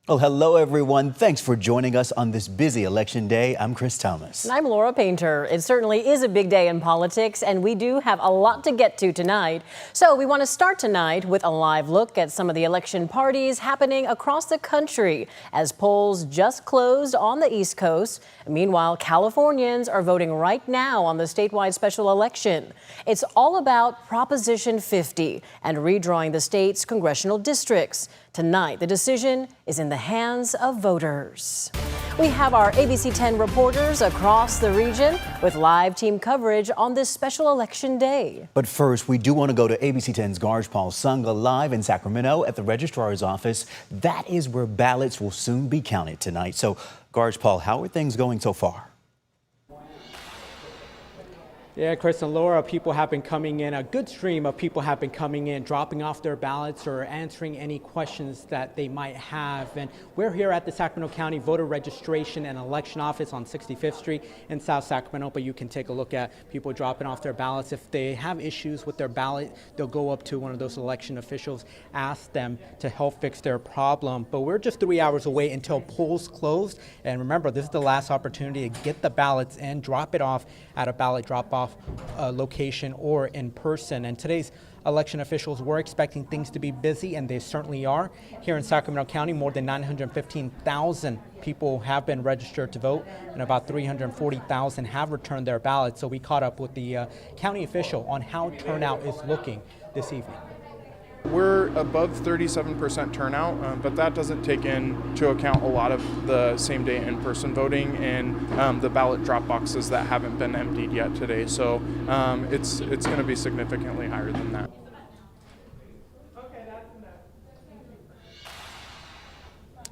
Well, hello, everyone. Thanks for joining us on this busy election day. I'm Chris Thomas. And I'm Laura Painter. It certainly is a big day in politics, and we do have a lot to get to tonight. So we want to start tonight with a live look at some of the election parties happening across the country as polls just closed on the East Coast. Meanwhile, Californians are voting right now on the statewide special election. It's all about Proposition 50 and redrawing the state's congressional districts. Tonight, the decision is in the hands of voters. We have our ABC 10 reporters across the region with live team coverage on this special election day. But first, we do want to go to ABC 10's Paul Sunga live in Sacramento at the registrar's office. That is where ballots will soon be counted tonight. So, Paul, how are things going so far? Yeah, Chris and Laura, people have been coming in, a good stream of people have been coming in, dropping off their ballots or answering any questions that they might have. And we're here at the Sacramento County Voter Registration and Election Office on 65th Street in South Sacramento, but you can take a look at people dropping off their ballots. If they have issues with their ballot, they'll go up to one of those election officials, ask them to help fix their problem. But we're just 3 hours away until polls close. And remember, this is the last opportunity to get the ballots in, drop it off at a ballot drop-off location or in person. And today's election officials were expecting things to be busy, and they certainly are. Here in Sacramento County, more than 915,000 people have been registered to vote, and about 340,000 have returned their ballots. So we caught up with the county official on how turnout is looking this evening. We're above 37% turnout, but that doesn't take into account a lot of the same day in-person voting and the ballot drop boxes that haven't been emptied yet today. So it's going to be significantly higher than that.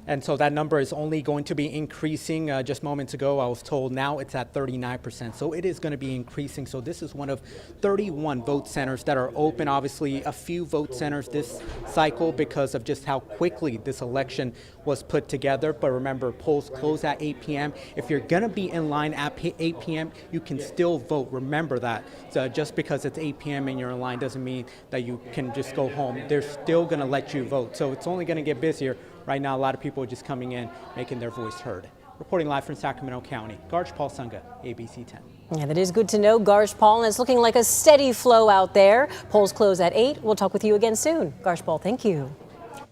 And so that number is only going to be increasing. Just moments ago, I was told now it's at 39%. So it is going to be increasing. So this is one of 31 vote centers that are open. Obviously, a few vote centers this cycle because of just how quickly this election was put together. But remember, polls close at 8 p.m. If you're going to be in line at 8 p.m., you can still vote. Remember that. So just because it's 8 p.m. and you're in line doesn't mean that you can just go home. They're still going to let you vote. So it's only going to get busier. Right now, a lot of people are just coming in, making their voice heard. Reporting live from Sacramento County, Paul Sunga, ABC 10. Yeah, that is good to know, Paul, and it's looking like a steady flow out there. Polls close at 8. We'll talk with you again soon. Paul, thank you.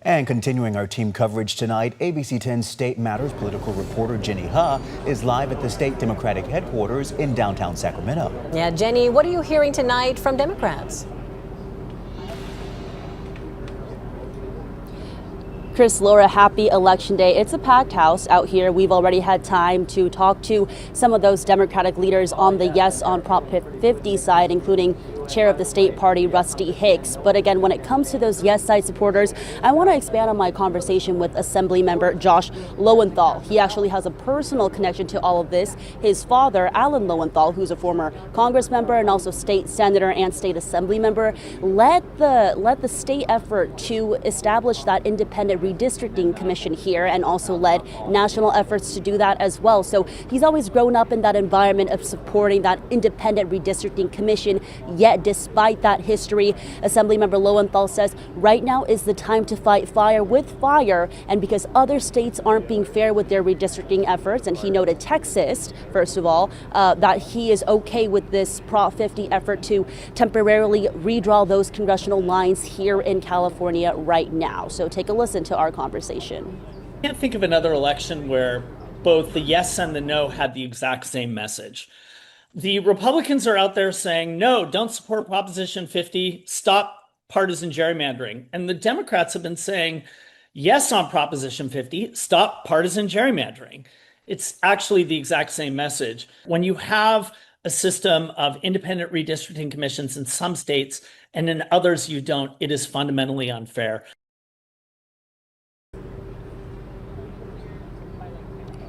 And continuing our team coverage tonight, ABC 10 State Matters political reporter Jenny Ha is live at the state Democratic headquarters in downtown Sacramento. Yeah, Jenny, what are you hearing tonight from Democrats? Chris, Laura, happy election day. It's a packed house out here. We've already had time to talk to some of those Democratic leaders on the yes on Prop 50 side, including chair of the state party, Rusty Hicks. But again, when it comes to those yes side supporters, I want to expand on my conversation with Assembly member Josh Lowenthal. He actually has a personal connection to all of this. His father, Alan Lowenthal, who's a former Congress member and also state senator and state assembly member, led the state effort to establish that independent redistricting commission here and also led national efforts to do that as well. So he's always grown up in that environment of supporting that independent redistricting commission. Yet despite that history, Assemblymember Lowenthal says right now is the time to fight fire with fire, and because other states aren't being fair with their redistricting efforts, and he noted Texas, first of all, that he is okay with this Prop 50 effort to temporarily redraw those congressional lines here in California right now. So take a listen to our conversation. I can't think of another election where both the yes and the no had the exact same message. The Republicans are out there saying, no, don't support Proposition 50, stop partisan gerrymandering. And the Democrats have been saying, yes on Proposition 50, stop partisan gerrymandering. It's actually the exact same message. When you have a system of independent redistricting commissions in some states and in others you don't, it is fundamentally unfair.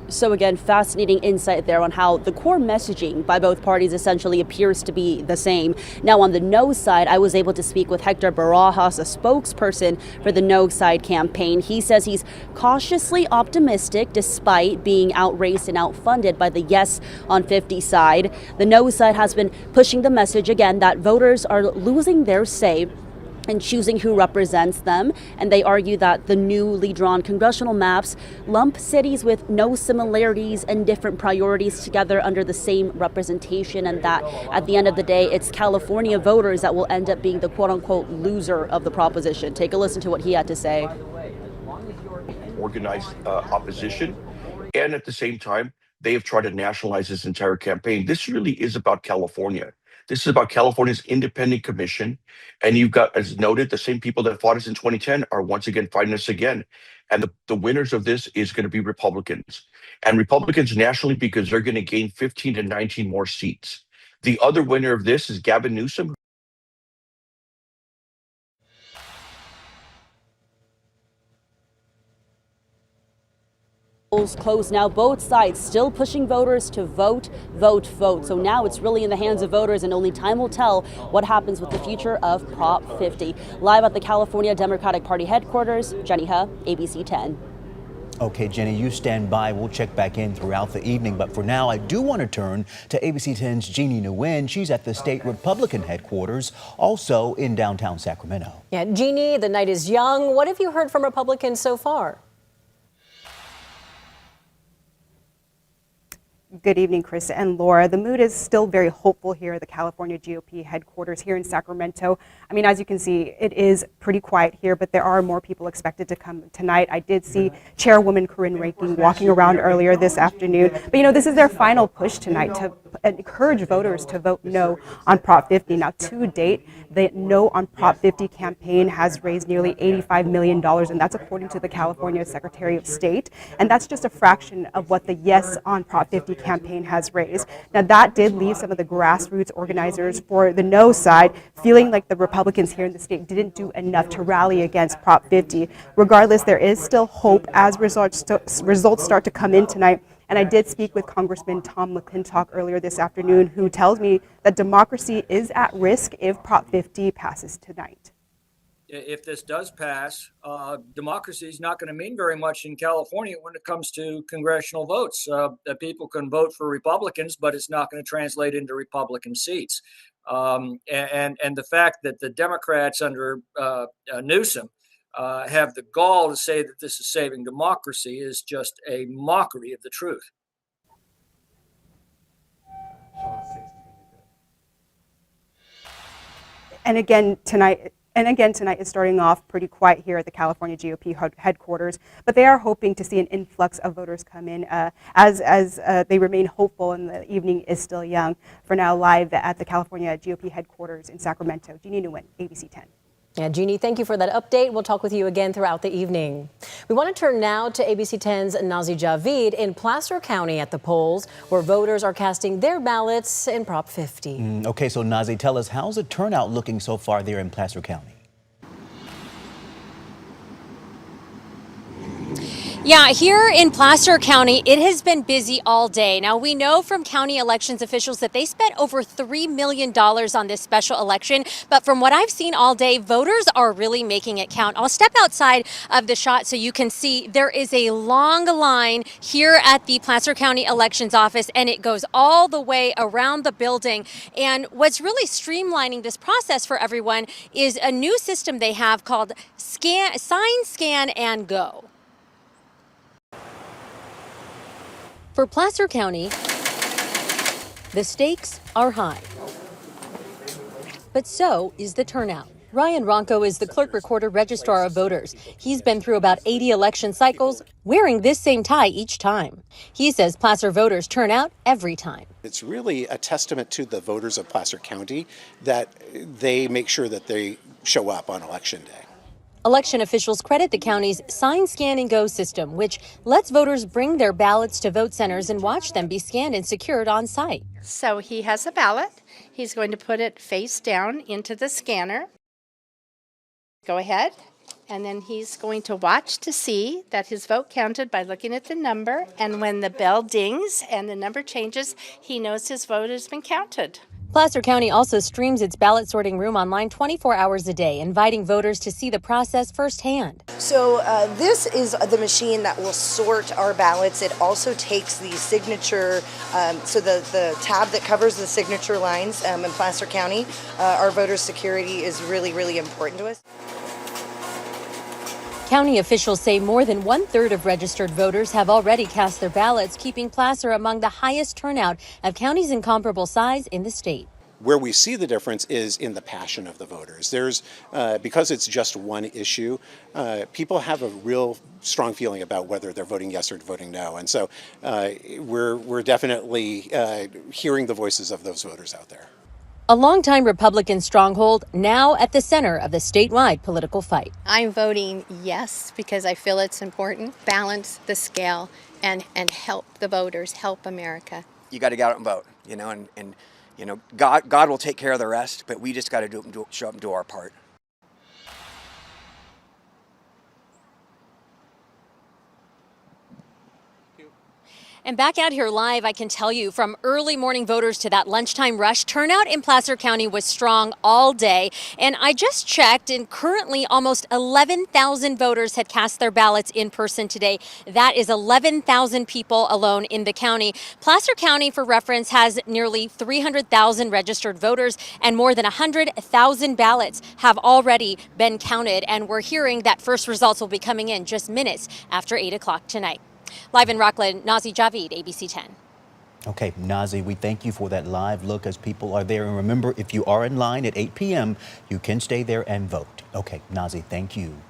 So again, fascinating insight there on how the core messaging by both parties essentially appears to be the same. Now on the no side, I was able to speak with Hector Barajas, a spokesperson for the no side campaign. He says he's cautiously optimistic despite being outraced and outfunded by the yes on 50 side. The no side has been pushing the message again that voters are losing their say and choosing who represents them. And they argue that the newly drawn congressional maps lump cities with no similarities and different priorities together under the same representation, and that at the end of the day, it's California voters that will end up being the quote-unquote loser of the proposition. Take a listen to what he had to say. Organized opposition, and at the same time, they have tried to nationalize this entire campaign. This really is about California. This is about California's independent commission. And you've got, as noted, the same people that fought us in 2010 are once again fighting us again. And the winners of this is going to be Republicans. And Republicans nationally, because they're going to gain 15 to 19 more seats. The other winner of this is Gavin Newsom. Polls closed now, both sides still pushing voters to vote, vote, vote. So now it's really in the hands of voters, and only time will tell what happens with the future of Prop 50. Live at the California Democratic Party headquarters, Jenny He, ABC 10. Okay, Jenny, you stand by. We'll check back in throughout the evening. But for now, I do want to turn to ABC 10's Jeannie Nguyen. She's at the state Republican headquarters, also in downtown Sacramento. Yeah, Jeannie, the night is young. What have you heard from Republicans so far? Good evening, Chris and Laura. The mood is still very hopeful here at the California GOP headquarters here in Sacramento. I mean, as you can see, it is pretty quiet here, but there are more people expected to come tonight. I did see Chairwoman Corinne Rankin walking around earlier this afternoon. But, you know, this is their final push tonight to encourage voters to vote no on Prop 50. Now, to date, the No on Prop 50 campaign has raised nearly $85 million, and that's according to the California Secretary of State. And that's just a fraction of what the Yes on Prop 50 campaign has raised. Now, that did leave some of the grassroots organizers for the no side feeling like the Republicans here in the state didn't do enough to rally against Prop 50. Regardless, there is still hope as results start to come in tonight. And I did speak with Congressman Tom McClintock earlier this afternoon, who tells me that democracy is at risk if Prop 50 passes tonight. If this does pass, democracy is not going to mean very much in California when it comes to congressional votes. That people can vote for Republicans, but it's not going to translate into Republican seats. And the fact that the Democrats under Newsom have the gall to say that this is saving democracy is just a mockery of the truth. And again tonight is starting off pretty quiet here at the California GOP headquarters, but they are hoping to see an influx of voters come in as they remain hopeful, and the evening is still young. For now, live at the California GOP headquarters in Sacramento, Jeannie Nguyen, ABC 10. Yeah, Jeannie, thank you for that update. We'll talk with you again throughout the evening. We want to turn now to ABC 10's Nazi Javid in Placer County at the polls, where voters are casting their ballots in Prop 50. Okay, so Nazi, tell us, how's the turnout looking so far there in Placer County? Yeah, here in Placer County, it has been busy all day. Now, we know from county elections officials that they spent over $3 million on this special election. But from what I've seen all day, voters are really making it count. I'll step outside of the shot so you can see there is a long line here at the Placer County Elections Office, and it goes all the way around the building. And what's really streamlining this process for everyone is a new system they have called Sign, Scan, and Go. For Placer County, the stakes are high, but so is the turnout. Ryan Ronco is the clerk recorder registrar of voters. He's been through about 80 election cycles, wearing this same tie each time. He says Placer voters turn out every time. It's really a testament to the voters of Placer County that they make sure that they show up on Election Day. Election officials credit the county's Sign, Scan, and Go system, which lets voters bring their ballots to vote centers and watch them be scanned and secured on site. So he has a ballot. He's going to put it face down into the scanner. Go ahead. And then he's going to watch to see that his vote counted by looking at the number. And when the bell dings and the number changes, he knows his vote has been counted. Placer County also streams its ballot sorting room online 24 hours a day, inviting voters to see the process firsthand. So this is the machine that will sort our ballots. It also takes the signature, so the tab that covers the signature lines in Placer County. Our voter security is really, really important to us. County officials say more than 1/3 of registered voters have already cast their ballots, keeping Placer among the highest turnout of counties in comparable size in the state. Where we see the difference is in the passion of the voters. There's, because it's just one issue, people have a real strong feeling about whether they're voting yes or voting no. And so we're definitely hearing the voices of those voters out there. A longtime Republican stronghold, now at the center of the statewide political fight. I'm voting yes because I feel it's important. Balance the scale and help the voters, help America. You got to get out and vote, and God will take care of the rest, but we just got to show up and do our part. And back out here live, I can tell you, from early morning voters to that lunchtime rush, turnout in Placer County was strong all day. And I just checked, and currently almost 11,000 voters had cast their ballots in person today. That is 11,000 people alone in the county. Placer County, for reference, has nearly 300,000 registered voters, and more than 100,000 ballots have already been counted. And we're hearing that first results will be coming in just minutes after 8 o'clock tonight. Live in Rockland, Nazi Javid, ABC 10. Okay, Nazi, we thank you for that live look as people are there. And remember, if you are in line at 8 p.m., you can stay there and vote. Okay, Nazi, thank you.